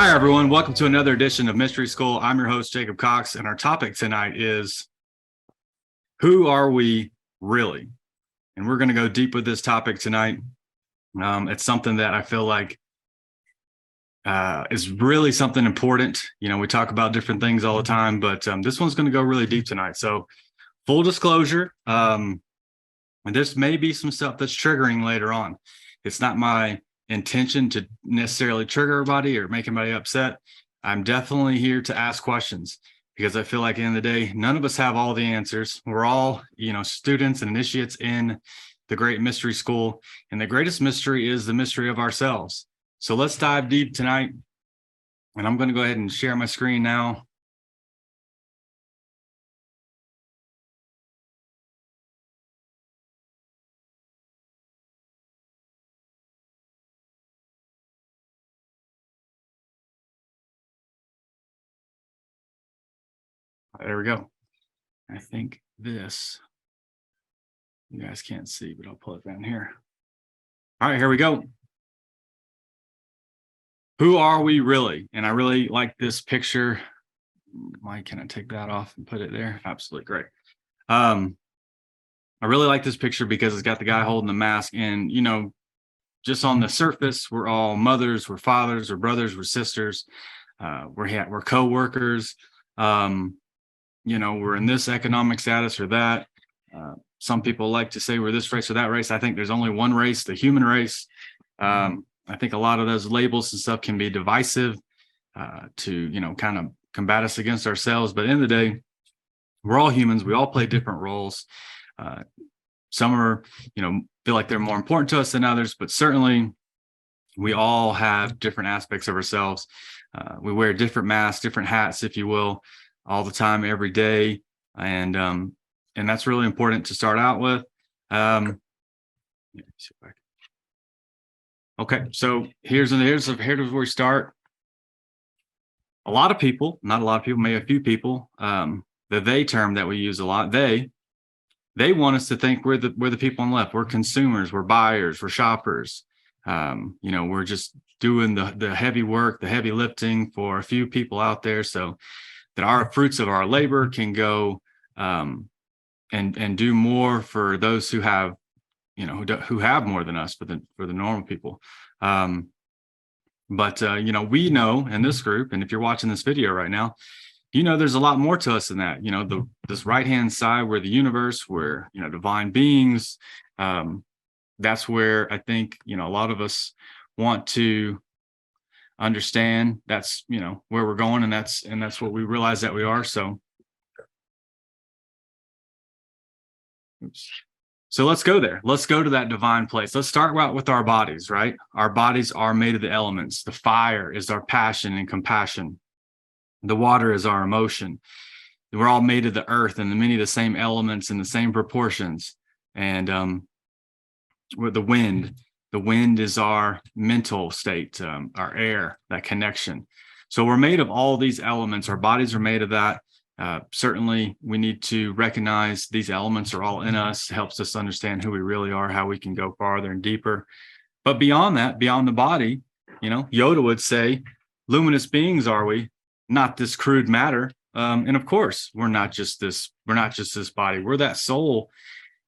Hi, everyone. Welcome to another edition of Mystery School. I'm your host, Jacob Cox, and our topic tonight is who are we really? And we're going to go deep with this topic tonight. It's something that I feel like is really something important. You know, we talk about different things all the time, but this one's going to go really deep tonight. So full disclosure, and this may be some stuff that's triggering later on. It's not my intention to necessarily trigger everybody or make anybody upset. I'm definitely here to ask questions because I feel like at the end of the day, none of us have all the answers. We're all, students and initiates in the great mystery school. And the greatest mystery is the mystery of ourselves. So let's dive deep tonight. And I'm going to go ahead and share my screen now. There we go. I think this, you guys can't see, but I'll pull it down here. All right, here we go. Who are we really? And I really like this picture. Why can I take that off and put it there? Absolutely great. I really like this picture because it's got the guy holding the mask, and just on the surface, we're all mothers, we're fathers, we're brothers, we're sisters, we're co-workers. We're in this economic status or that. Some people like to say we're this race or that race. I think there's only one race, the human race. I think a lot of those labels and stuff can be divisive to, kind of combat us against ourselves. But at the end of the day, we're all humans. We all play different roles. Some are, feel like they're more important to us than others, but certainly we all have different aspects of ourselves. We wear different masks, different hats, if you will, all the time, every day. And that's really important to start out with. Okay, so here's where we start. A lot of people, not a lot of people, maybe a few people, the they term that we use a lot, they want us to think we're the people on the left. We're consumers, we're buyers, we're shoppers. We're just doing the heavy work, the heavy lifting for a few people out there, so that our fruits of our labor can go and do more for those who have, who have more than us, for the normal people. But we know in this group, and if you're watching this video right now, there's a lot more to us than that. This right-hand side, we're the universe, we're, divine beings. That's where I think, a lot of us want to understand that's, where we're going, and that's what we realize that we are. So, So let's go there. Let's go to that divine place. Let's start out with our bodies, right? Our bodies are made of the elements. The fire is our passion and compassion. The water is our emotion. We're all made of the earth and many of the same elements in the same proportions. And with the wind is our mental state, our air, that connection. So we're made of all these elements. Our bodies are made of that. Certainly, we need to recognize these elements are all in us. It helps us understand who we really are, how we can go farther and deeper. But beyond that, beyond the body, Yoda would say, luminous beings are we, not this crude matter. And of course, we're not just this body. We're that soul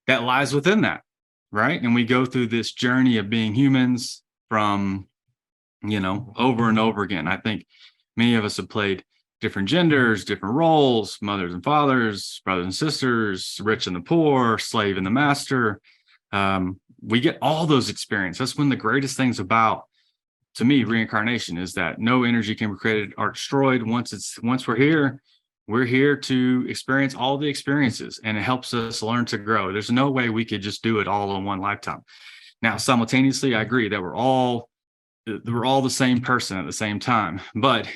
that lies within that, right? And we go through this journey of being humans from, over and over again. I think many of us have played different genders, different roles, mothers and fathers, brothers and sisters, rich and the poor, slave and the master. We get all those experiences. That's one of the greatest things about, to me, reincarnation is that no energy can be created or destroyed. Once we're here to experience all the experiences, and it helps us learn to grow. There's no way we could just do it all in one lifetime. Now, simultaneously, I agree that we're all the same person at the same time, but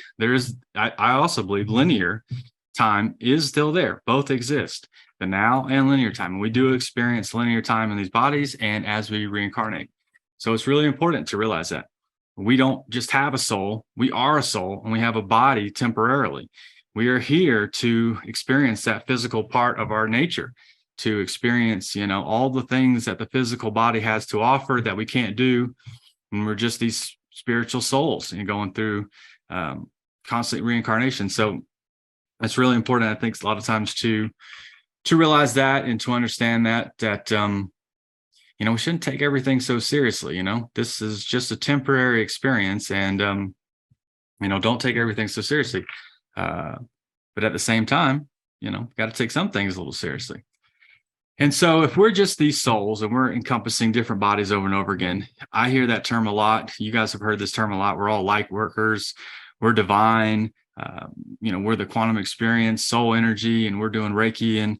I also believe linear time is still there. Both exist, the now and linear time. And we do experience linear time in these bodies and as we reincarnate. So it's really important to realize that we don't just have a soul, we are a soul, and we have a body temporarily. We are here to experience that physical part of our nature, to experience, all the things that the physical body has to offer that we can't do. And we're just these spiritual souls and going through constant reincarnation. So that's really important, I think, a lot of times to realize that and to understand that we shouldn't take everything so seriously. This is just a temporary experience, and don't take everything so seriously. But at the same time, got to take some things a little seriously. And so if we're just these souls and we're encompassing different bodies over and over again, I hear that term a lot. You guys have heard this term a lot. We're all light workers. We're divine. We're the quantum experience, soul energy, and we're doing Reiki and,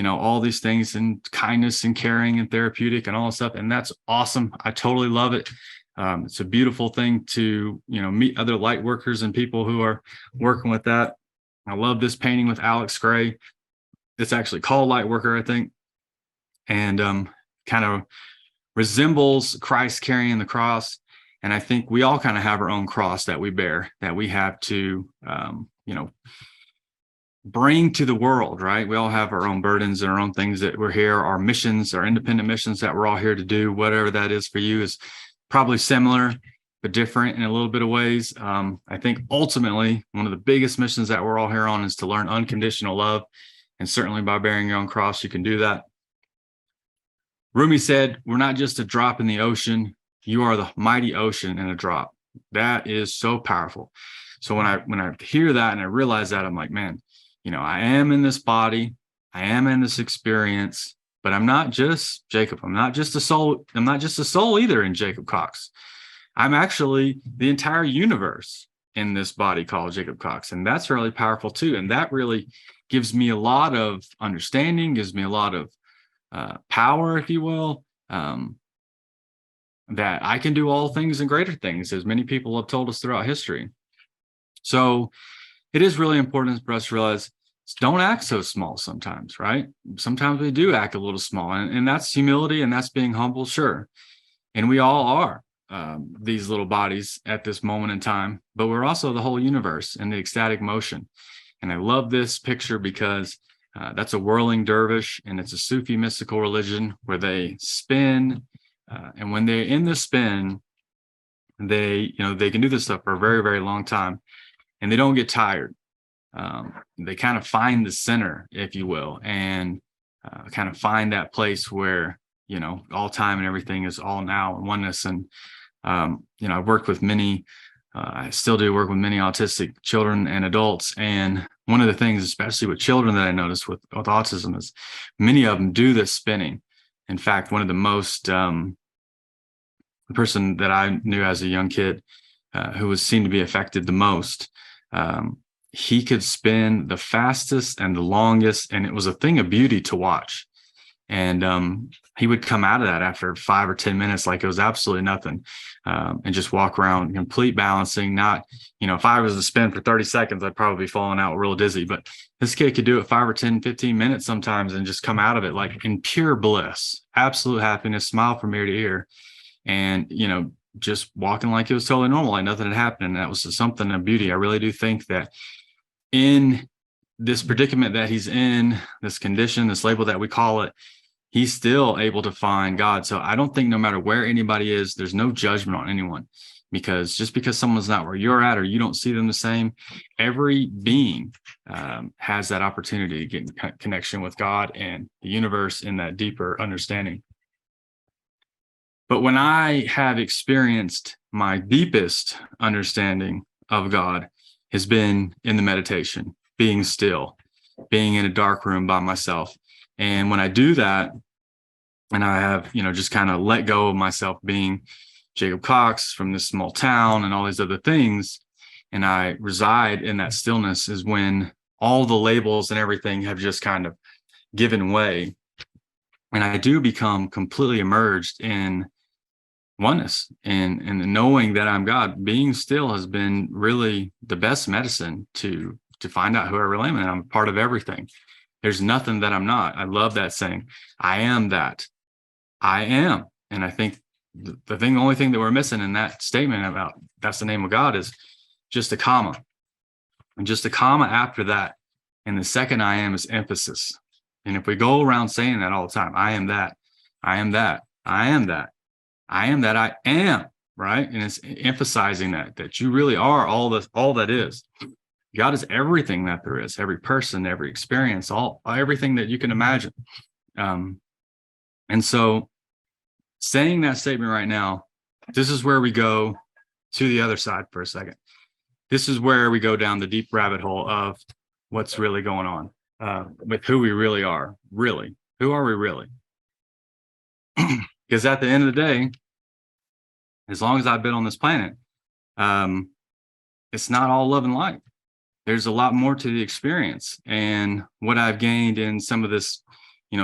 all these things, and kindness and caring and therapeutic and all this stuff. And that's awesome. I totally love it. It's a beautiful thing to, meet other light workers and people who are working with that. I love this painting with Alex Gray. It's actually called Light Worker, I think. And kind of resembles Christ carrying the cross. And I think we all kind of have our own cross that we bear, that we have to, bring to the world, right? We all have our own burdens and our own things that we're here, our missions, our independent missions that we're all here to do. Whatever that is for you is probably similar, but different in a little bit of ways. I think ultimately, one of the biggest missions that we're all here on is to learn unconditional love. And certainly by bearing your own cross, you can do that. Rumi said, we're not just a drop in the ocean. You are the mighty ocean in a drop. That is so powerful. So when I hear that and I realize that, I'm like, man, I am in this body. I am in this experience, but I'm not just Jacob. I'm not just a soul. I'm not just a soul either in Jacob Cox. I'm actually the entire universe in this body called Jacob Cox. And that's really powerful too. And that really gives me a lot of understanding, gives me a lot of power, if you will, that I can do all things and greater things, as many people have told us throughout history. So it is really important for us to realize, don't act so small sometimes, right? Sometimes we do act a little small, and that's humility and that's being humble, sure. And we all are these little bodies at this moment in time, but we're also the whole universe and the ecstatic motion. And I love this picture because that's a whirling dervish, and it's a Sufi mystical religion where they spin. And when they're in the spin, they can do this stuff for a very, very long time, and they don't get tired. They kind of find the center, if you will, and kind of find that place where, all time and everything is all now and oneness. And, I've worked with many, I still do work with many autistic children and adults. And one of the things, especially with children, that I noticed with autism is many of them do this spinning. In fact, one of the most, the person that I knew as a young kid who seemed to be affected the most, he could spin the fastest and the longest, and it was a thing of beauty to watch. And he would come out of that after 5 or 10 minutes like it was absolutely nothing, and just walk around complete balancing. Not, if I was to spin for 30 seconds, I'd probably be falling out real dizzy. But this kid could do it 5 or 10, 15 minutes sometimes and just come out of it like in pure bliss, absolute happiness, smile from ear to ear. And, just walking like it was totally normal, like nothing had happened. And that was something of beauty. I really do think that in this predicament that he's in, this condition, this label that we call it, he's still able to find God. So I don't think no matter where anybody is, there's no judgment on anyone, because just because someone's not where you're at or you don't see them the same, every being has that opportunity to get in connection with God and the universe in that deeper understanding. But when I have experienced my deepest understanding of God has been in the meditation, being still, being in a dark room by myself. And when I do that, and I have, just kind of let go of myself being Jacob Cox from this small town and all these other things, and I reside in that stillness, is when all the labels and everything have just kind of given way. And I do become completely immersed in oneness and knowing that I'm God. Being still has been really the best medicine to find out who I really am, and I'm a part of everything. There's nothing that I'm not. I love that saying. I am that. I am. And I think the only thing that we're missing in that statement about that's the name of God is just a comma. And just a comma after that. And the second I am is emphasis. And if we go around saying that all the time, I am that, I am that, I am that, I am that, I am, right? And it's emphasizing that you really are all that is. God is everything that there is, every person, every experience, everything that you can imagine. And so saying that statement right now, this is where we go to the other side for a second. This is where we go down the deep rabbit hole of what's really going on with who we really are. Really, who are we really? Because at the end of the day, as long as I've been on this planet, it's not all love and light. There's a lot more to the experience. And what I've gained in some of this,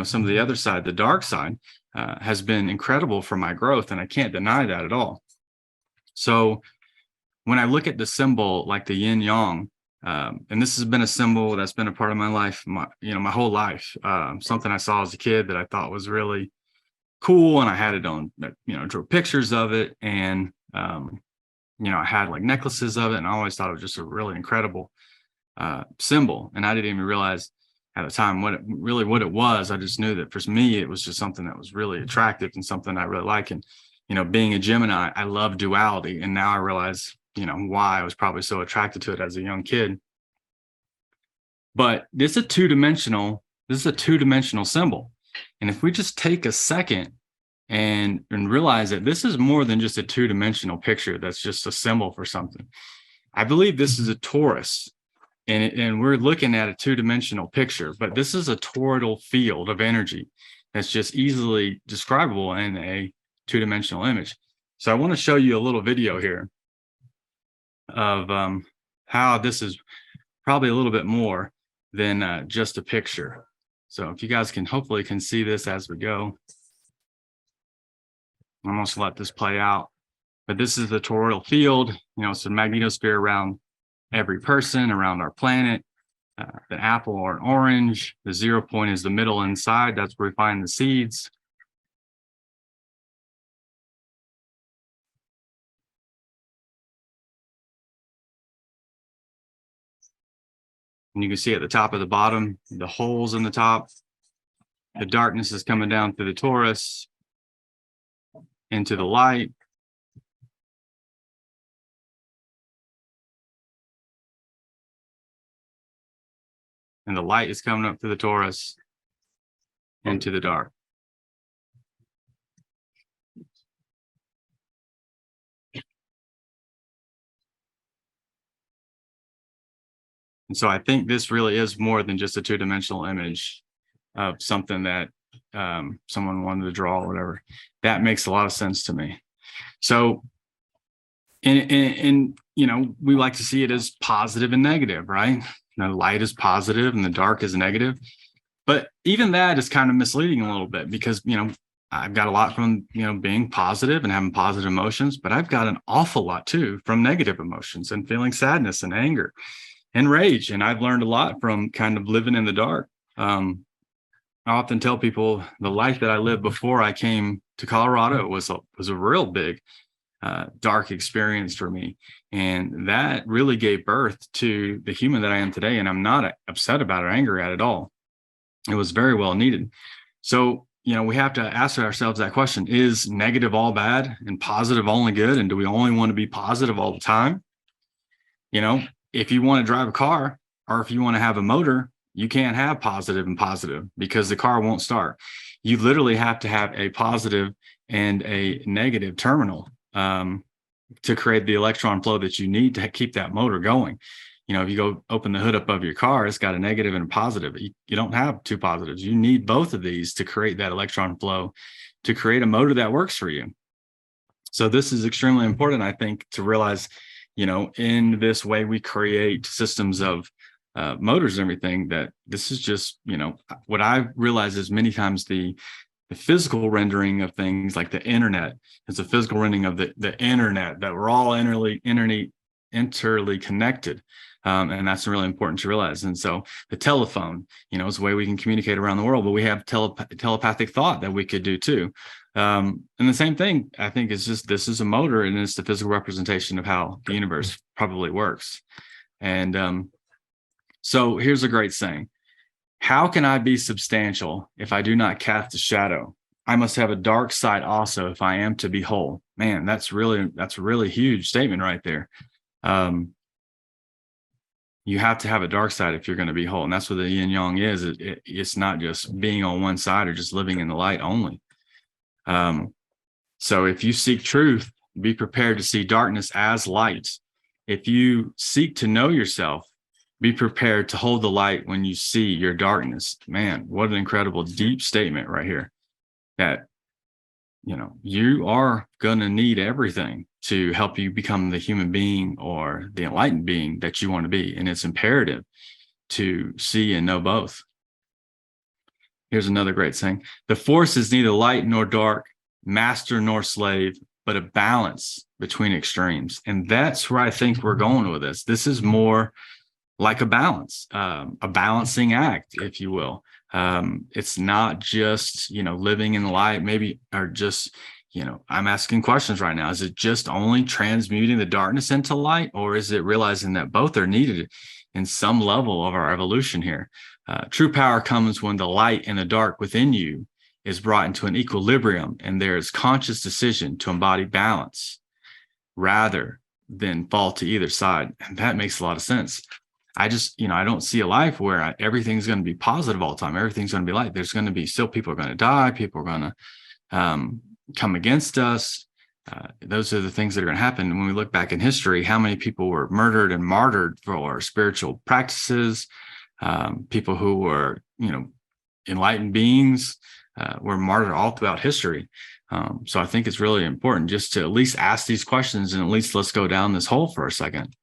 some of the other side, the dark side, has been incredible for my growth. And I can't deny that at all. So when I look at the symbol like the yin yang, and this has been a symbol that's been a part of my life, my whole life, something I saw as a kid that I thought was really cool. And I had it on, drew pictures of it. And, I had like necklaces of it. And I always thought it was just a really incredible symbol. And I didn't even realize at the time what it was. I just knew that for me, it was just something that was really attractive and something I really like. And, being a Gemini, I love duality. And now I realize, why I was probably so attracted to it as a young kid. But this is a two-dimensional symbol. And if we just take a second and realize that this is more than just a two-dimensional picture, that's just a symbol for something. I believe this is a torus. And we're looking at a two-dimensional picture, but this is a toroidal field of energy that's just easily describable in a two-dimensional image. So I want to show you a little video here of how this is probably a little bit more than just a picture. So if you guys hopefully can see this as we go. I'm going to let this play out. But this is the toroidal field. It's a magnetosphere around every person, around our planet. The apple or an orange. The 0 point is the middle inside. That's where we find the seeds. And you can see at the top of the bottom, the holes in the top. The darkness is coming down through the torus into the light. And the light is coming up through the torus into the dark. And so I think this really is more than just a two-dimensional image of something that someone wanted to draw or whatever. That makes a lot of sense to me. So, and we like to see it as positive and negative, right? The light is positive and the dark is negative. But even that is kind of misleading a little bit because, I've got a lot from, being positive and having positive emotions, but I've got an awful lot too from negative emotions and feeling sadness and anger and rage. And I've learned a lot from kind of living in the dark. I often tell people the life that I lived before I came to Colorado was a real big dark experience for me. And that really gave birth to the human that I am today. And I'm not upset about or angry at all. It was very well needed. So, we have to ask ourselves that question: is negative all bad and positive only good? And do we only want to be positive all the time? If you want to drive a car or if you want to have a motor, you can't have positive and positive because the car won't start. You literally have to have a positive and a negative terminal to create the electron flow that you need to keep that motor going. If you go open the hood up of your car, it's got a negative and a positive. You don't have two positives. You need both of these to create that electron flow, to create a motor that works for you. So this is extremely important, I think, to realize, in this way we create systems of motors and everything, that this is just, what I've realized is many times the physical rendering of things like the internet is a physical rendering of the internet, that we're all interly connected. And that's really important to realize. And so the telephone, is a way we can communicate around the world, but we have telepathic thought that we could do too. And the same thing, I think, is just, this is a motor and it's the physical representation of how the universe probably works. And so here's a great saying: how can I be substantial if I do not cast a shadow? I must have a dark side also if I am to be whole. Man, that's a really huge statement right there. Um, you have to have a dark side if you're going to be whole. And that's what the yin yang is. It's not just being on one side or just living in the light only. So if you seek truth, be prepared to see darkness as light. If you seek to know yourself, be prepared to hold the light when you see your darkness. Man, what an incredible deep statement right here. That, you are going to need everything to help you become the human being or the enlightened being that you want to be. And it's imperative to see and know both. Here's another great saying. The force is neither light nor dark, master nor slave, but a balance between extremes. And that's where I think we're going with this. This is more like a balance, a balancing act, if you will. It's not just, living in the light, maybe, or just, I'm asking questions right now. Is it just only transmuting the darkness into light, or is it realizing that both are needed in some level of our evolution here? True power comes when the light and the dark within you is brought into an equilibrium and there is conscious decision to embody balance rather than fall to either side. And that makes a lot of sense. I just, I don't see a life where everything's going to be positive all the time. Everything's going to be light. There's going to be still people are going to die. People are going to come against us. Those are the things that are going to happen. When we look back in history, how many people were murdered and martyred for spiritual practices? People who were, enlightened beings were martyred all throughout history. So I think it's really important just to at least ask these questions and at least let's go down this hole for a second.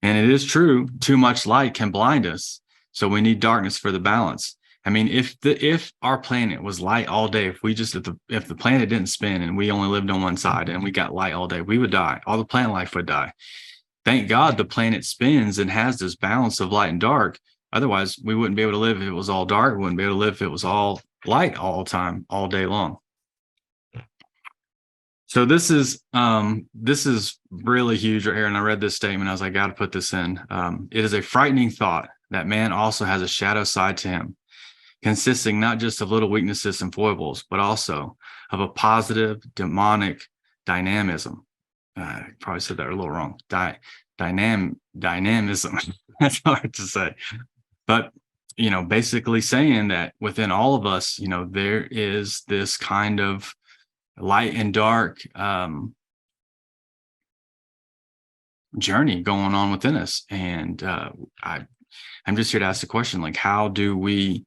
And it is true, too much light can blind us. So we need darkness for the balance. I mean, if our planet was light all day, if the planet didn't spin and we only lived on one side and we got light all day, we would die. All the plant life would die. Thank God the planet spins and has this balance of light and dark. Otherwise, we wouldn't be able to live if it was all dark. We wouldn't be able to live if it was all light all the time, all day long. So this is really huge right here. And I read this statement. I was like, I got to put this in. It is a frightening thought that man also has a shadow side to him, consisting not just of little weaknesses and foibles, but also of a positive demonic dynamism. I probably said that a little wrong. Dynamism. That's hard to say. But, basically saying that within all of us, there is this kind of light and dark journey going on within us. And I'm just here to ask the question, like, how do we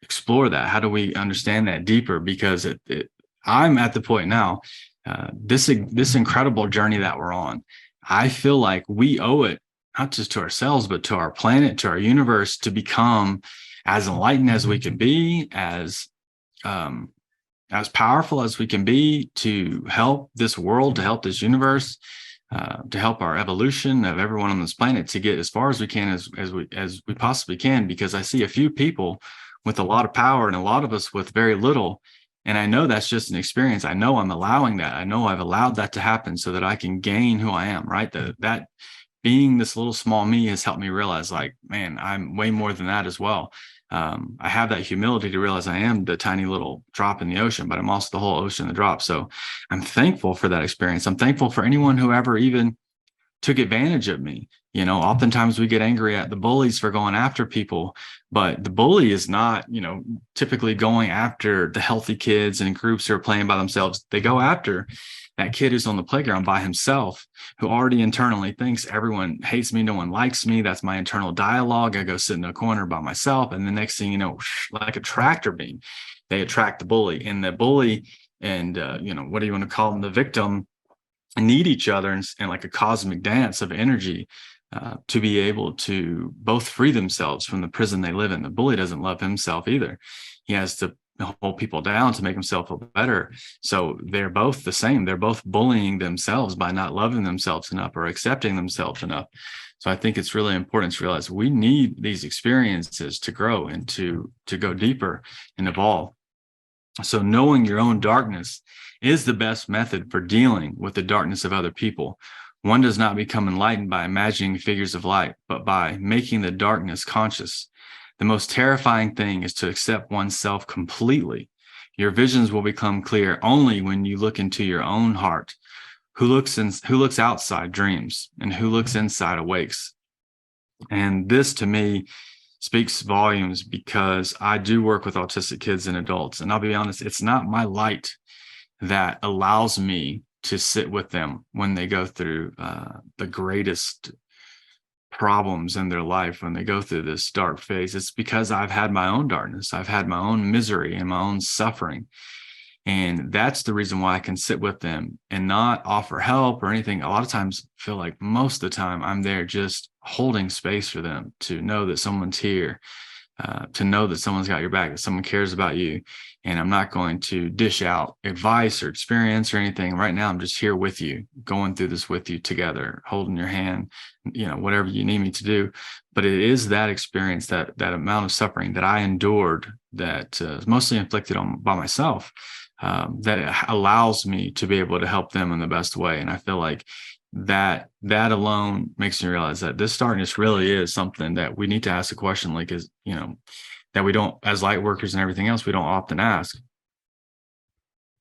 explore that? How do we understand that deeper? Because I'm at the point now, this incredible journey that we're on, I feel like we owe it not just to ourselves, but to our planet, to our universe, to become as enlightened as we can be, as powerful as we can be, to help this world, to help this universe, to help our evolution of everyone on this planet to get as far as we can, as we possibly can. Because I see a few people with a lot of power and a lot of us with very little. And I know that's just an experience. I know I'm allowing that. I know I've allowed that to happen so that I can gain who I am, right? That being this little small me has helped me realize, like, man, I'm way more than that as well. I have that humility to realize I am the tiny little drop in the ocean, but I'm also the whole ocean, the drop. So I'm thankful for that experience. I'm thankful for anyone who ever even took advantage of me. Oftentimes we get angry at the bullies for going after people, but the bully is not, typically going after the healthy kids and groups who are playing by themselves. They go after that kid who's on the playground by himself, who already internally thinks everyone hates me, no one likes me. That's my internal dialogue. I go sit in a corner by myself. And the next thing you know, like a tractor beam, they attract the bully. And the bully and, what do you want to call them? The victim need each other and like a cosmic dance of energy to be able to both free themselves from the prison they live in. The bully doesn't love himself either. He has to hold people down to make himself feel better. So they're both the same. They're both bullying themselves by not loving themselves enough or accepting themselves enough. So I think it's really important to realize we need these experiences to grow and to go deeper and evolve. So knowing your own darkness is the best method for dealing with the darkness of other people. One does not become enlightened by imagining figures of light, but by making the darkness conscious. The most terrifying thing is to accept oneself completely. Your visions will become clear only when you look into your own heart. Who looks outside dreams, and who looks inside awakes. And this to me speaks volumes, because I do work with autistic kids and adults. And I'll be honest, it's not my light that allows me to sit with them when they go through the greatest problems in their life, when they go through this dark phase. It's because I've had my own darkness. I've had my own misery and my own suffering. And that's the reason why I can sit with them and not offer help or anything. A lot of times, I feel like most of the time I'm there just holding space for them, to know that someone's here, to know that someone's got your back, that someone cares about you. And I'm not going to dish out advice or experience or anything. Right now, I'm just here with you, going through this with you together, holding your hand, whatever you need me to do. But it is that experience, that amount of suffering that I endured, that is mostly inflicted by myself, that allows me to be able to help them in the best way. And I feel like that alone makes me realize that this darkness really is something that we need to ask a question, like, that we don't, as light workers and everything else, we don't often ask.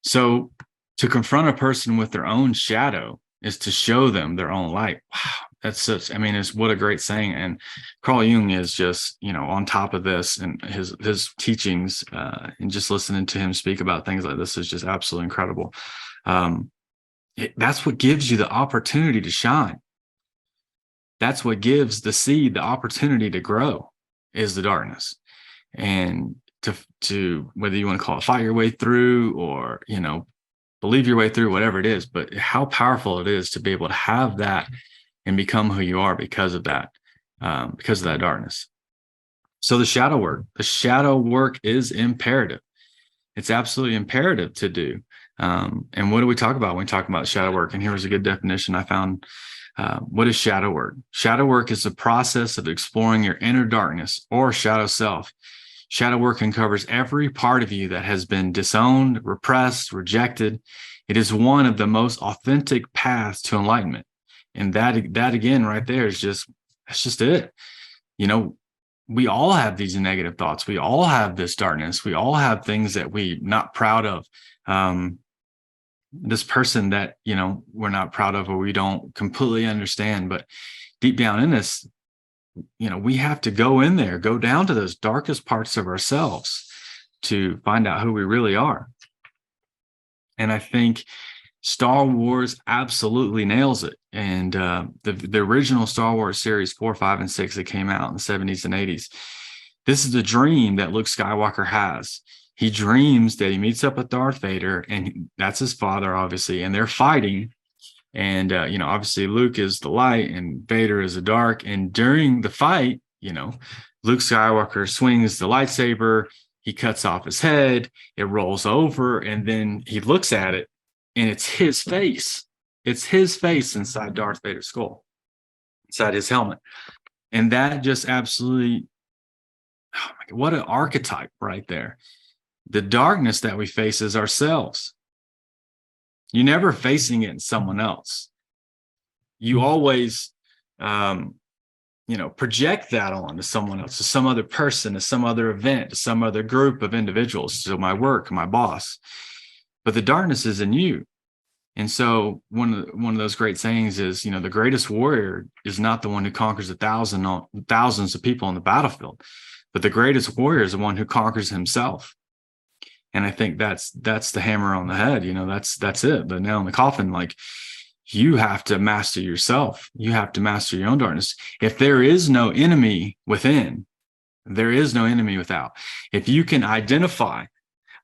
So to confront a person with their own shadow is to show them their own light. Wow. It's what a great saying. And Carl Jung is just, on top of this, and his teachings, and just listening to him speak about things like this is just absolutely incredible. That's what gives you the opportunity to shine. That's what gives the seed the opportunity to grow, is the darkness. And to whether you want to call it fight your way through, or, believe your way through, whatever it is, but how powerful it is to be able to have that and become who you are because of that darkness. So the shadow work is imperative. It's absolutely imperative to do. And what do we talk about when we talk about shadow work? And here's a good definition I found. What is shadow work? Shadow work is the process of exploring your inner darkness or shadow self. Shadow work uncovers every part of you that has been disowned, repressed, rejected. It is one of the most authentic paths to enlightenment. And that again, right there that's just it. We all have these negative thoughts. We all have this darkness. We all have things that we're not proud of. This person that, we're not proud of, or we don't completely understand, but deep down in us, we have to go in there, go down to those darkest parts of ourselves to find out who we really are. And I think Star Wars absolutely nails it. And the original Star Wars series 4, 5, and 6 that came out in the 70s and 80s, this is the dream that Luke Skywalker has. He dreams that he meets up with Darth Vader, and that's his father, obviously, and they're fighting. And, obviously Luke is the light and Vader is the dark. And during the fight, Luke Skywalker swings the lightsaber, he cuts off his head, it rolls over, and then he looks at it, and it's his face. It's his face inside Darth Vader's skull, inside his helmet. And that just absolutely, oh my God, what an archetype right there. The darkness that we face is ourselves. You're never facing it in someone else. You always, project that on to someone else, to some other person, to some other event, to some other group of individuals, to my work, my boss. But the darkness is in you. And so one of those great sayings is, the greatest warrior is not the one who conquers thousands of people on the battlefield, but the greatest warrior is the one who conquers himself. And I think that's the hammer on the head. That's it. The nail in the coffin. Like, you have to master yourself. You have to master your own darkness. If there is no enemy within, there is no enemy without. If you can identify,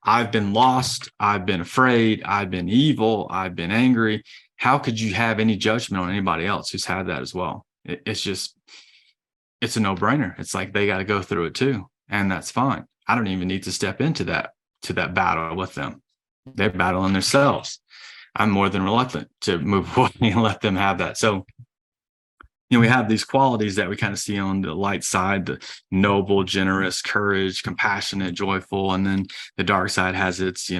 I've been lost, I've been afraid, I've been evil, I've been angry, how could you have any judgment on anybody else who's had that as well? It's a no-brainer. It's like they got to go through it too. And that's fine. I don't even need to step into that battle with them. They're battling themselves. I'm more than reluctant to move away and let them have that. So, we have these qualities that we kind of see on the light side: the noble, generous, courage, compassionate, joyful. And then the dark side has its,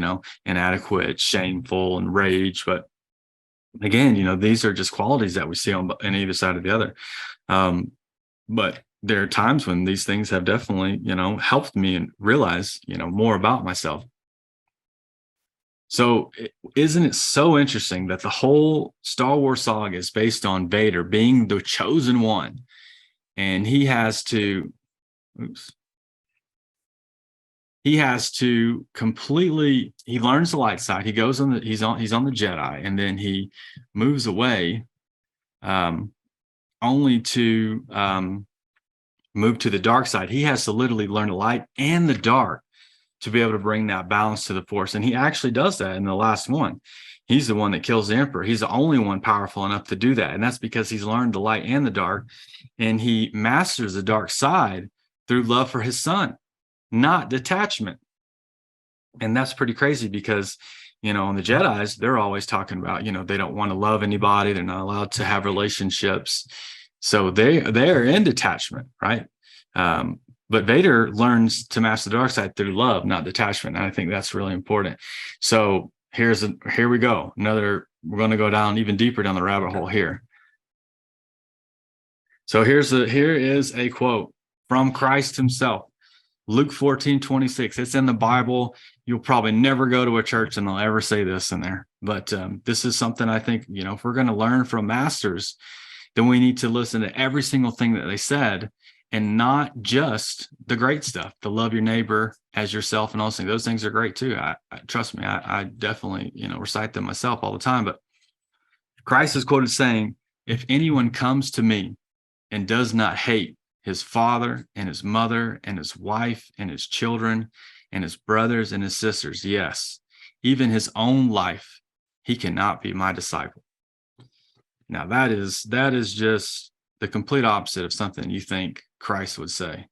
inadequate, shameful, and rage. But again, these are just qualities that we see on either side of the other. But there are times when these things have definitely, helped me and realize, more about myself. So isn't it so interesting that the whole Star Wars saga is based on Vader being the chosen one, and he has to, he has to completely, he learns the light side. He goes on the, he's on the Jedi, and then he moves away, only to move to the dark side. He has to literally learn the light and the dark to be able to bring that balance to the Force. And he actually does that in the last one. He's the one that kills the Emperor. He's the only one powerful enough to do that. And that's because he's learned the light and the dark. And he masters the dark side through love for his son, not detachment. And that's pretty crazy because, you know, on the Jedis, they're always talking about, you know, they don't want to love anybody. They're not allowed to have relationships. So they're in detachment, right? But Vader learns to master the dark side through love, not detachment. And I think that's really important. So here we go. We're going to go down even deeper down the rabbit hole here. So here is a quote from Christ himself, Luke 14:26. It's in the Bible. You'll probably never go to a church and they'll ever say this in there. But this is something I think, you know, if we're going to learn from masters, then we need to listen to every single thing that they said, and not just the great stuff, to love your neighbor as yourself and all those things. Those things are great too. Trust me, I definitely, you know, recite them myself all the time. But Christ is quoted saying, if anyone comes to me and does not hate his father and his mother and his wife and his children and his brothers and his sisters, yes, even his own life, he cannot be my disciple. Now that is just the complete opposite of something you think Christ would say.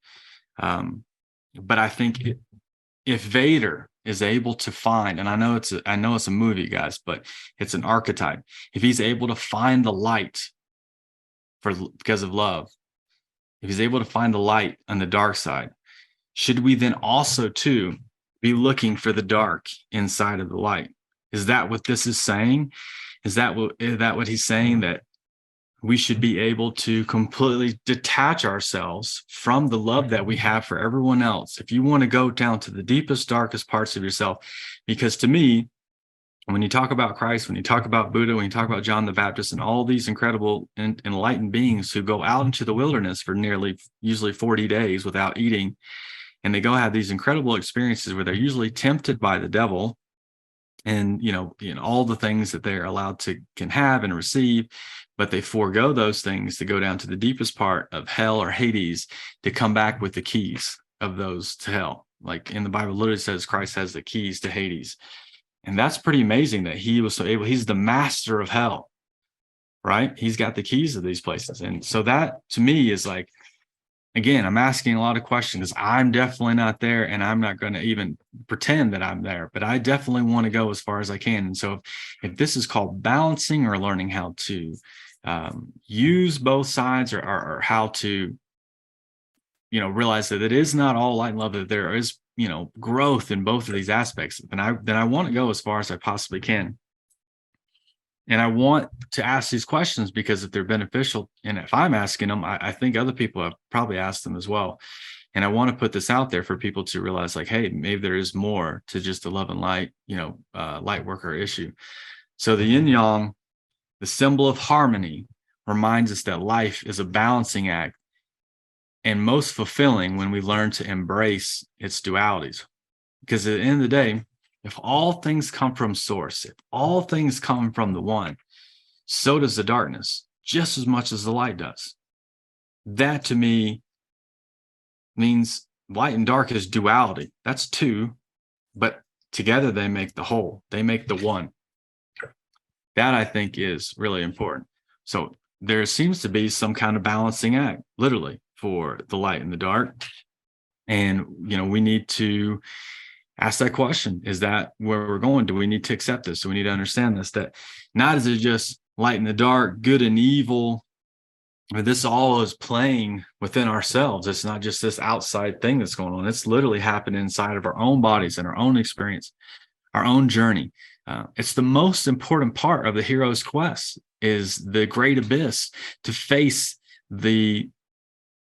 But I think if Vader is able to find, and I know it's a movie, guys, but it's an archetype. If he's able to find the light because of love, if he's able to find the light on the dark side, should we then also too be looking for the dark inside of the light? Is that what this is saying? Is that what he's saying, that we should be able to completely detach ourselves from the love that we have for everyone else? If you want to go down to the deepest, darkest parts of yourself, because to me, when you talk about Christ, when you talk about Buddha, when you talk about John the Baptist and all these incredible enlightened beings who go out into the wilderness for usually 40 days without eating, and they go have these incredible experiences where they're usually tempted by the devil, and you know all the things that they're allowed to can have and receive, but they forego those things to go down to the deepest part of hell or Hades to come back with the keys of those to hell. Like in the Bible, literally says Christ has the keys to Hades. And that's pretty amazing that he was so able. He's the master of hell, right? He's got the keys to these places. And so that to me is like, again, I'm asking a lot of questions. I'm definitely not there, and I'm not going to even pretend that I'm there, but I definitely want to go as far as I can. And so if this is called balancing or learning how to use both sides, or how to, you know, realize that it is not all light and love, that there is, you know, growth in both of these aspects, then I want to go as far as I possibly can. And I want to ask these questions because if they're beneficial, and if I'm asking them, I think other people have probably asked them as well. And I want to put this out there for people to realize, like, hey, maybe there is more to just the love and light, you know, light worker issue. So the yin yang, the symbol of harmony, reminds us that life is a balancing act, and most fulfilling when we learn to embrace its dualities. Because at the end of the day, if all things come from source, if all things come from the one, so does the darkness, just as much as the light does. That to me means light and dark is duality. That's two, but together they make the whole. They make the one. That I think is really important. So there seems to be some kind of balancing act, literally, for the light and the dark. And, you know, we need to ask that question. Is that where we're going? Do we need to accept this? Do we need to understand this? That not is it just light and the dark, good and evil, but this all is playing within ourselves. It's not just this outside thing that's going on. It's literally happening inside of our own bodies and our own experience, our own journey. It's the most important part of the hero's quest, is the great abyss, to face the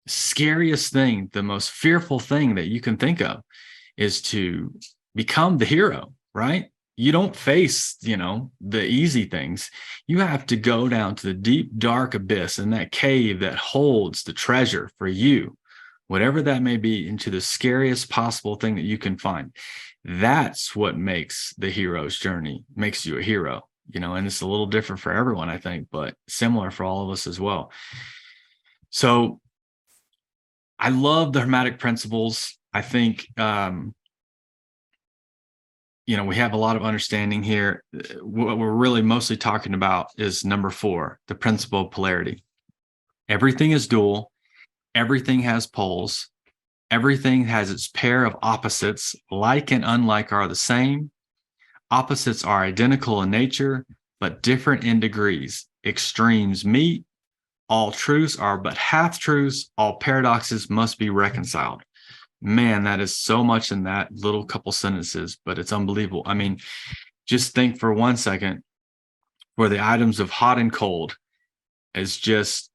scariest thing, the most fearful thing that you can think of, is to become the hero, right? you don't face, the easy things. You have to go down to the deep, dark abyss in that cave that holds the treasure for you, whatever that may be, into the scariest possible thing that you can find. That's what makes the hero's journey, makes you a hero, and it's a little different for everyone, I think, but similar for all of us as well. So I love the Hermetic principles. I think, we have a lot of understanding here. What we're really mostly talking about is number 4, the principle of polarity. Everything is dual. Everything has poles. Everything has its pair of opposites. Like and unlike are the same. Opposites are identical in nature, but different in degrees. Extremes meet. All truths are but half truths. All paradoxes must be reconciled. Man, that is so much in that little couple sentences, but it's unbelievable. I mean, just think for 1 second where the items of hot and cold is just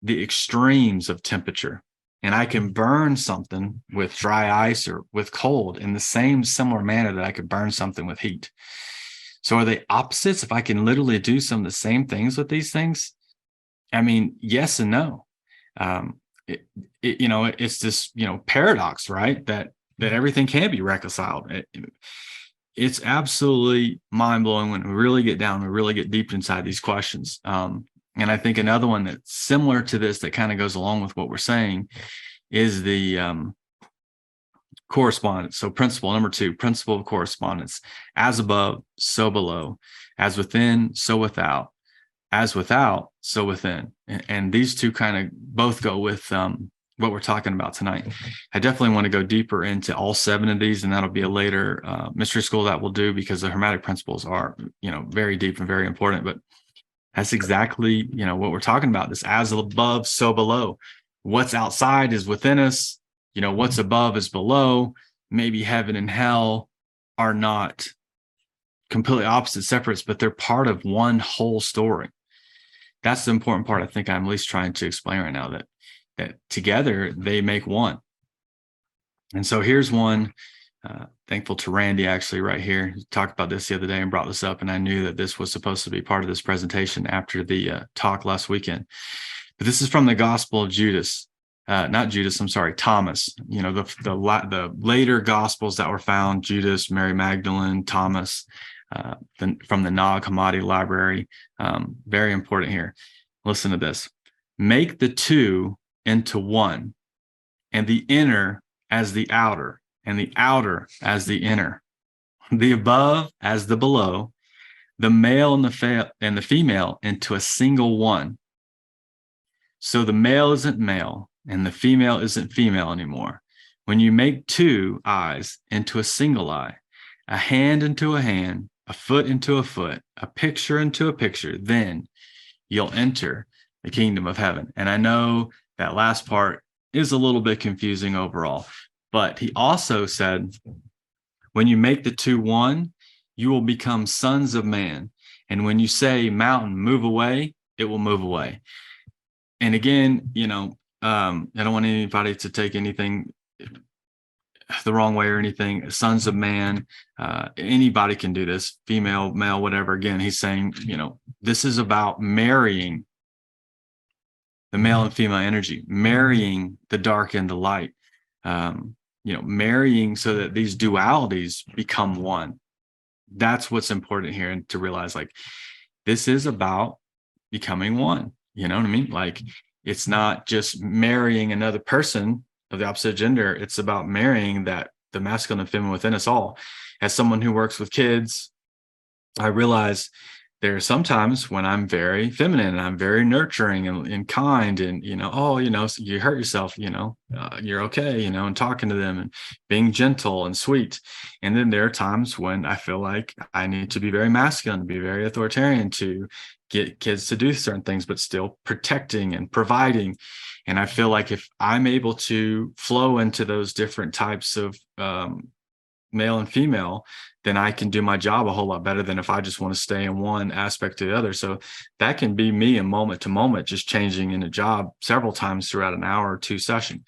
the extremes of temperature. And I can burn something with dry ice or with cold in the same similar manner that I could burn something with heat. So are they opposites if I can literally do some of the same things with these things? I mean, yes and no. It's this, paradox, right? That everything can be reconciled. It's absolutely mind blowing when we really get down, we really get deep inside these questions. And I think another one that's similar to this that kind of goes along with what we're saying is the correspondence. So principle number 2, principle of correspondence: as above, so below; as within, so without; as without, so within. And these two kind of both go with what we're talking about tonight. I definitely want to go deeper into all 7 of these, and that'll be a later mystery school that we'll do, because the Hermetic principles are, very deep and very important. But that's exactly, what we're talking about. This as above, so below. What's outside is within us. What's above is below. Maybe heaven and hell are not completely opposite separates, but they're part of one whole story. That's the important part I think I'm at least trying to explain right now, that together they make one. And so here's one. Thankful to Randy, actually, right here. He talked about this the other day and brought this up, and I knew that this was supposed to be part of this presentation after the talk last weekend. But this is from the Gospel of Judas. Not Judas, I'm sorry, Thomas. The later Gospels that were found: Judas, Mary Magdalene, Thomas, from the Nag Hammadi library. Very important here. Listen to this. Make the two into one, and the inner as the outer, and the outer as the inner, the above as the below, the male and the female into a single one. So the male isn't male and the female isn't female anymore. When you make 2 eyes into a single eye, a hand into a hand, a foot into a foot, a picture into a picture, then you'll enter the kingdom of heaven. And I know that last part is a little bit confusing overall, but he also said, when you make the 2 one, you will become sons of man. And when you say, mountain, move away, it will move away. And again, I don't want anybody to take anything the wrong way or anything. Sons of man, anybody can do this, female, male, whatever. Again, he's saying, this is about marrying the male and female energy, marrying the dark and the light, marrying so that these dualities become one. That's what's important here, and to realize, like, this is about becoming one. You know what I mean? Like, it's not just marrying another person of the opposite gender. It's about marrying the masculine and feminine within us all. As someone who works with kids, I realize there are sometimes when I'm very feminine and I'm very nurturing and kind, and, so you hurt yourself, you're okay, and talking to them and being gentle and sweet. And then there are times when I feel like I need to be very masculine, be very authoritarian to get kids to do certain things, but still protecting and providing. And I feel like if I'm able to flow into those different types of male and female, then I can do my job a whole lot better than if I just want to stay in one aspect to the other. So that can be me in moment to moment, just changing in a job several times throughout an hour or 2 session.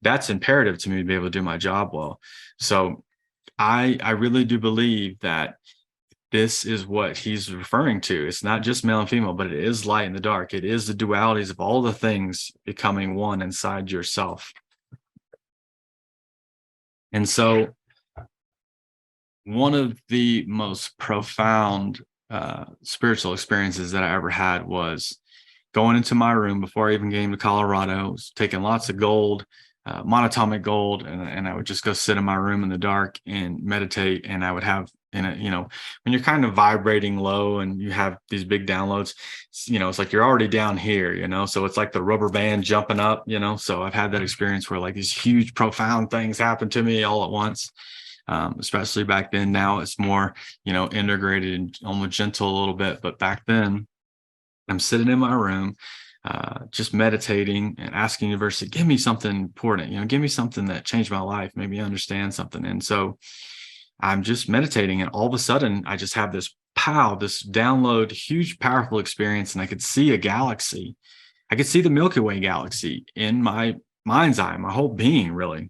That's imperative to me to be able to do my job well. So I really do believe that this is what he's referring to. It's not just male and female, but it is light and the dark. It is the dualities of all the things becoming one inside yourself. And so one of the most profound spiritual experiences that I ever had was going into my room before I even came to Colorado. I was taking lots of gold, monatomic gold, and I would just go sit in my room in the dark and meditate. And I would have, when you're kind of vibrating low and you have these big downloads, it's like you're already down here, so it's like the rubber band jumping up, so I've had that experience where like these huge, profound things happen to me all at once. Especially back then. Now it's more, integrated and almost gentle a little bit. But back then, I'm sitting in my room, just meditating and asking the universe to give me something important, give me something that changed my life, maybe understand something. And so I'm just meditating, and all of a sudden I just have this download, huge, powerful experience. And I could see a galaxy. I could see the Milky Way galaxy in my mind's eye, my whole being, really.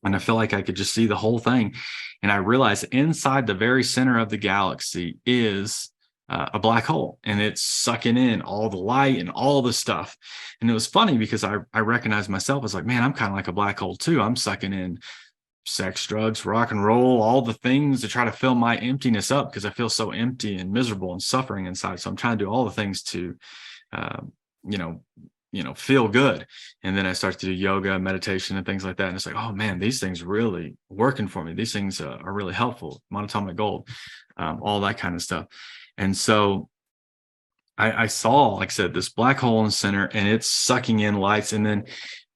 And I feel like I could just see the whole thing. And I realized inside the very center of the galaxy is a black hole, and it's sucking in all the light and all the stuff. And it was funny because I recognized myself as like, man, I'm kind of like a black hole too. I'm sucking in sex, drugs, rock and roll, all the things to try to fill my emptiness up, because I feel so empty and miserable and suffering inside. So I'm trying to do all the things to, feel good. And then I start to do yoga, meditation, and things like that. And it's like, oh man, these things really working for me. These things are really helpful. Monatomic gold, all that kind of stuff. And so I saw, like I said, this black hole in the center, and it's sucking in lights, and then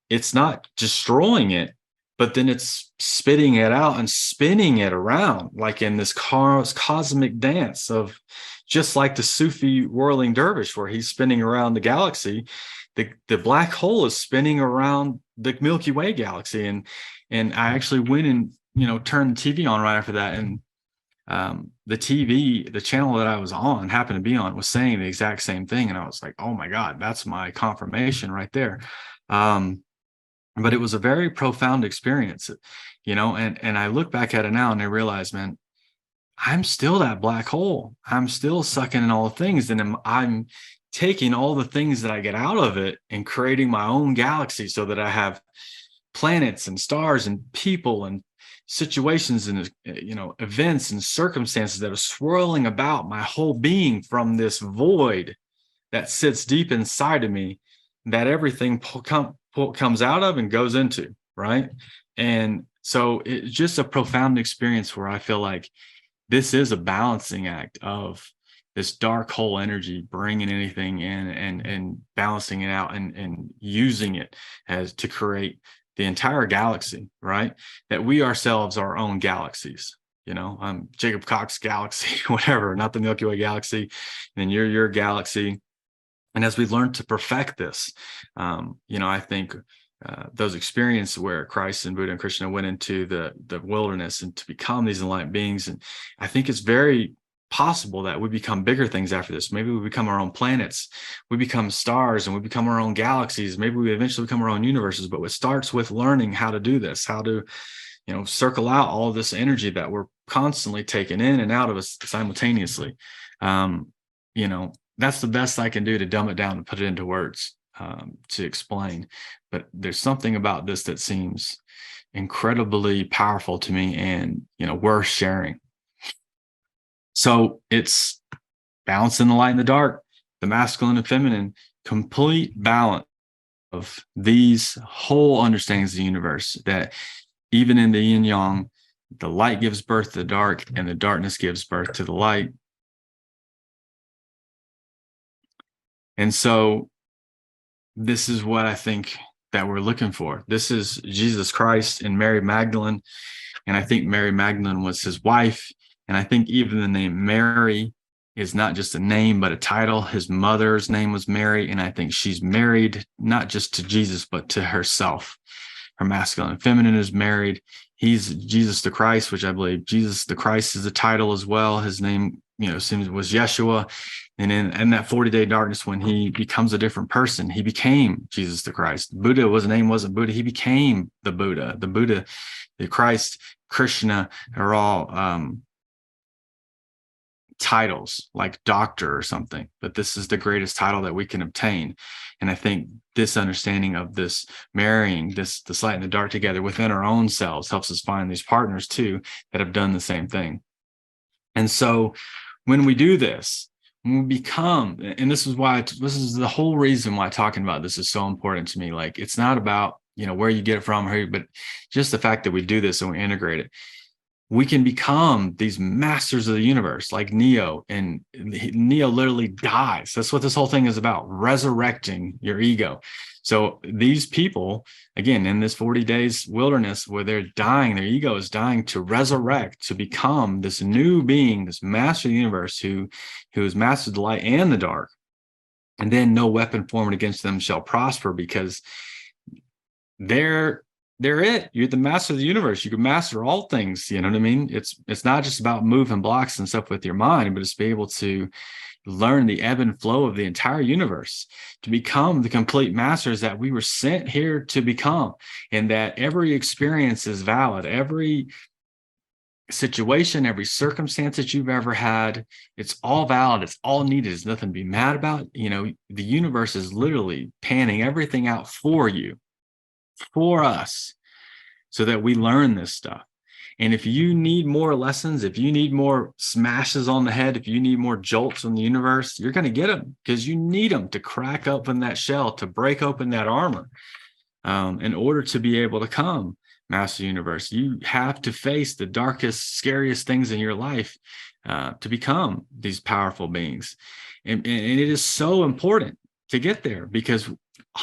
it's not destroying it, but then it's spitting it out and spinning it around like in this cosmic dance of, just like the Sufi whirling dervish, where he's spinning around the galaxy. The black hole is spinning around the Milky Way galaxy. And I actually went and, turned the TV on right after that. And the channel that I was on, happened to be on, was saying the exact same thing. And I was like, oh my God, that's my confirmation right there. But it was a very profound experience, and I look back at it now and I realize, man, I'm still that black hole. I'm still sucking in all the things. And I'm taking all the things that I get out of it and creating my own galaxy, so that I have planets and stars and people and situations and, events and circumstances that are swirling about my whole being from this void that sits deep inside of me, that everything comes out of and goes into, right? And so it's just a profound experience where I feel like this is a balancing act of this dark hole energy, bringing anything in and balancing it out and using it as to create the entire galaxy, right? That we ourselves are our own galaxies. I'm Jacob Cox galaxy, whatever, not the Milky Way galaxy. And you're your galaxy. And as we learn to perfect this, I think those experiences where Christ and Buddha and Krishna went into the wilderness and to become these enlightened beings, and I think it's very possible that we become bigger things after this. Maybe we become our own planets, we become stars, and we become our own galaxies. Maybe we eventually become our own universes. But it starts with learning how to do this, how to, circle out all this energy that we're constantly taking in and out of us simultaneously. That's the best I can do to dumb it down and put it into words, to explain. But there's something about this that seems incredibly powerful to me and, worth sharing. So it's balancing the light and the dark, the masculine and feminine, complete balance of these whole understandings of the universe, that even in the yin yang, the light gives birth to the dark and the darkness gives birth to the light. And so this is what I think that we're looking for. This is Jesus Christ and Mary Magdalene. And I think Mary Magdalene was his wife. And I think even the name Mary is not just a name, but a title. His mother's name was Mary. And I think she's married not just to Jesus, but to herself. Her masculine and feminine is married. He's Jesus the Christ, which I believe Jesus the Christ is a title as well. His name, seems was Yeshua. And in that 40-day darkness, when he becomes a different person, he became Jesus the Christ. Buddha, his name wasn't Buddha. He became the Buddha. The Buddha, the Christ, Krishna are all titles like doctor or something, but this is the greatest title that we can obtain. And I think this understanding of this marrying this light and the dark together within our own selves helps us find these partners too that have done the same thing. And so when we do this, when we become, and this is the whole reason why talking about this is so important to me. Like, it's not about, where you get it from, but just the fact that we do this and we integrate it, we can become these masters of the universe like Neo. And Neo literally dies. That's what this whole thing is about, resurrecting your ego. So these people, again, in this 40 days wilderness where they're dying, their ego is dying to resurrect, to become this new being, this master of the universe who has mastered the light and the dark. And then no weapon formed against them shall prosper, because they're it. You're the master of the universe. You can master all things. You know what I mean? It's not just about moving blocks and stuff with your mind, but it's be able to learn the ebb and flow of the entire universe, to become the complete masters that we were sent here to become, and that every experience is valid. Every situation, every circumstance that you've ever had, it's all valid. It's all needed. There's nothing to be mad about. The universe is literally panning everything out for you, for us, so that we learn this stuff. And if you need more lessons, if you need more smashes on the head, if you need more jolts from the universe, you're going to get them, because you need them to crack open that shell, to break open that armor. In order to be able to come master the universe, you have to face the darkest, scariest things in your life to become these powerful beings. And it is so important to get there, because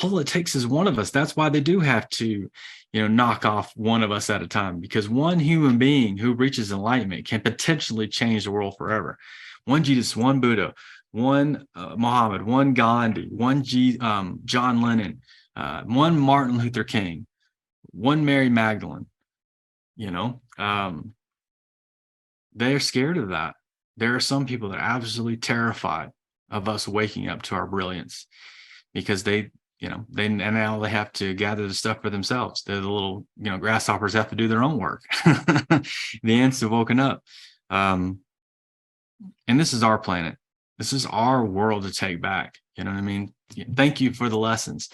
all it takes is one of us. That's why they do have to, knock off one of us at a time, because one human being who reaches enlightenment can potentially change the world forever. One Jesus, one Buddha, one Muhammad, one Gandhi, one John Lennon, one Martin Luther King, one Mary Magdalene. They're scared of that. There are some people that are absolutely terrified of us waking up to our brilliance, because they now they have to gather the stuff for themselves. They're the little, grasshoppers have to do their own work. The ants have woken up. And this is our planet. This is our world to take back. You know what I mean? Thank you for the lessons.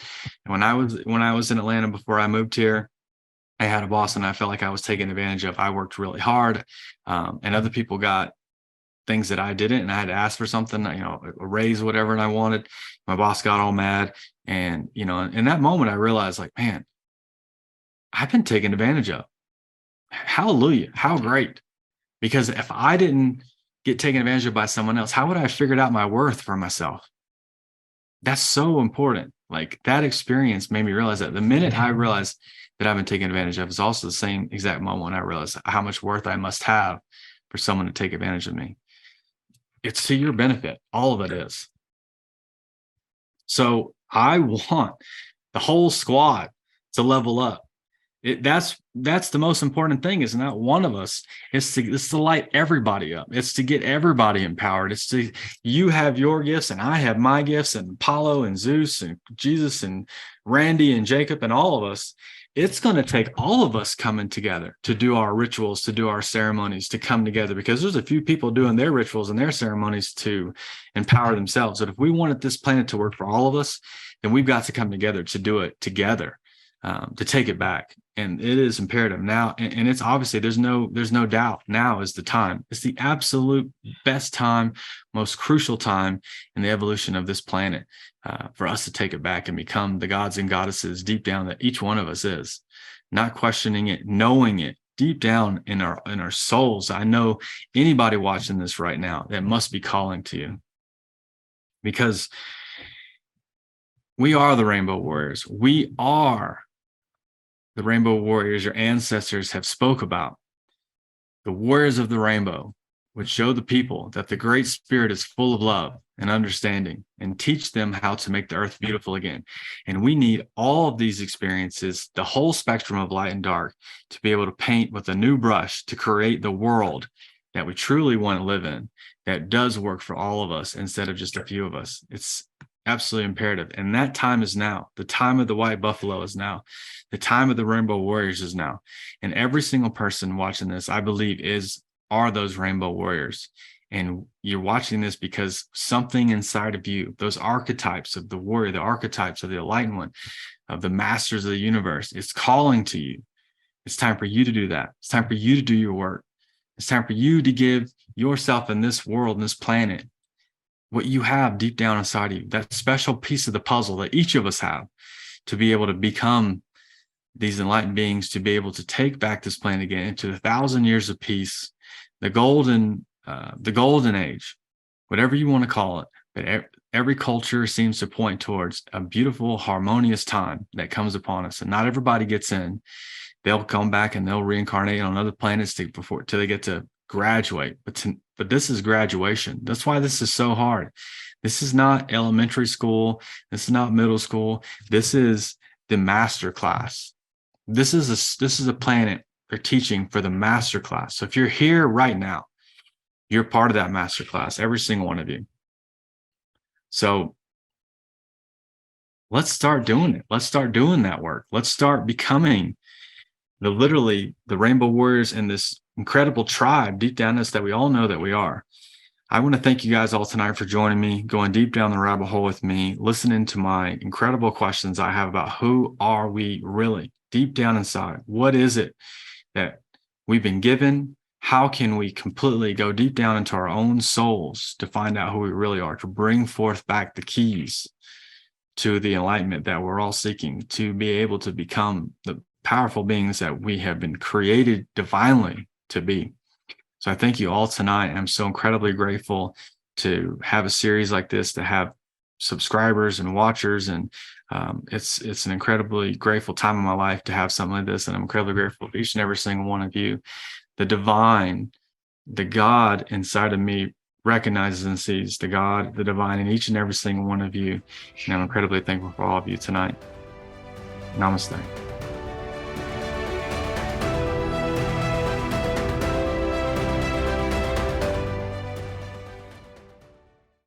And when I was in Atlanta before I moved here, I had a boss and I felt like I was taken advantage of. I worked really hard, and other people got things that I didn't, and I had to ask for something, a raise, whatever, and I wanted. My boss got all mad. And, in that moment, I realized, like, man, I've been taken advantage of. Hallelujah. How great. Because if I didn't get taken advantage of by someone else, how would I have figured out my worth for myself? That's so important. Like, that experience made me realize that the minute I realized that I've been taken advantage of is also the same exact moment when I realized how much worth I must have for someone to take advantage of me. It's to your benefit. All of it is. So I want the whole squad to level up. That's the most important thing, is not one of us. It's to light everybody up. It's to get everybody empowered. It's to, you have your gifts and I have my gifts, and Apollo and Zeus and Jesus and Randy and Jacob and all of us. It's going to take all of us coming together to do our rituals, to do our ceremonies, to come together, because there's a few people doing their rituals and their ceremonies to empower themselves. But if we wanted this planet to work for all of us, then we've got to come together to do it together, to take it back. And it is imperative now. And it's obviously, there's no doubt, now is the time. It's the absolute best time, most crucial time in the evolution of this planet, for us to take it back and become the gods and goddesses deep down that each one of us is, not questioning it, knowing it deep down in our souls. I know anybody watching this right now that must be calling to you, because we are the Rainbow Warriors. We are the Rainbow Warriors your ancestors have spoke about, the warriors of the rainbow, which show the people that the Great Spirit is full of love and understanding, and teach them how to make the earth beautiful again. And we need all of these experiences, the whole spectrum of light and dark, to be able to paint with a new brush to create the world that we truly want to live in, that does work for all of us instead of just a few of us. It's absolutely imperative. And that time is now. The time of the white buffalo is now. The time of the Rainbow Warriors is now. And every single person watching this, I believe, are those Rainbow Warriors. And you're watching this because something inside of you, those archetypes of the warrior, the archetypes of the enlightened one, of the masters of the universe, it's calling to you. It's time for you to do that. It's time for you to do your work. It's time for you to give yourself in this world, in this planet, what you have deep down inside of you, that special piece of the puzzle that each of us have, to be able to become these enlightened beings, to be able to take back this planet again into the 1,000 years of peace, the golden age, whatever you want to call it. But every culture seems to point towards a beautiful, harmonious time that comes upon us, and not everybody gets in. They'll come back and they'll reincarnate on other planets till they get to graduate. But this is graduation. That's why this is so hard. This is not elementary school. This is not middle school. This is the master class. This is a planet they're teaching for the master class. So if you're here right now, you're part of that master class, every single one of you. So let's start doing it. Let's start doing that work. Let's start becoming the Rainbow Warriors in this incredible tribe deep down us that we all know that we are. I want to thank you guys all tonight for joining me, going deep down the rabbit hole with me, listening to my incredible questions I have about who are we really deep down inside? What is it that we've been given? How can we completely go deep down into our own souls to find out who we really are, to bring forth back the keys to the enlightenment that we're all seeking, to be able to become the powerful beings that we have been created divinely to be. So I thank you all tonight. I'm so incredibly grateful to have a series like this, to have subscribers and watchers, and it's an incredibly grateful time in my life to have something like this, and I'm incredibly grateful for each and every single one of you. The divine, the God inside of me recognizes and sees the God, the divine in each and every single one of you, and I'm incredibly thankful for all of you tonight. Namaste.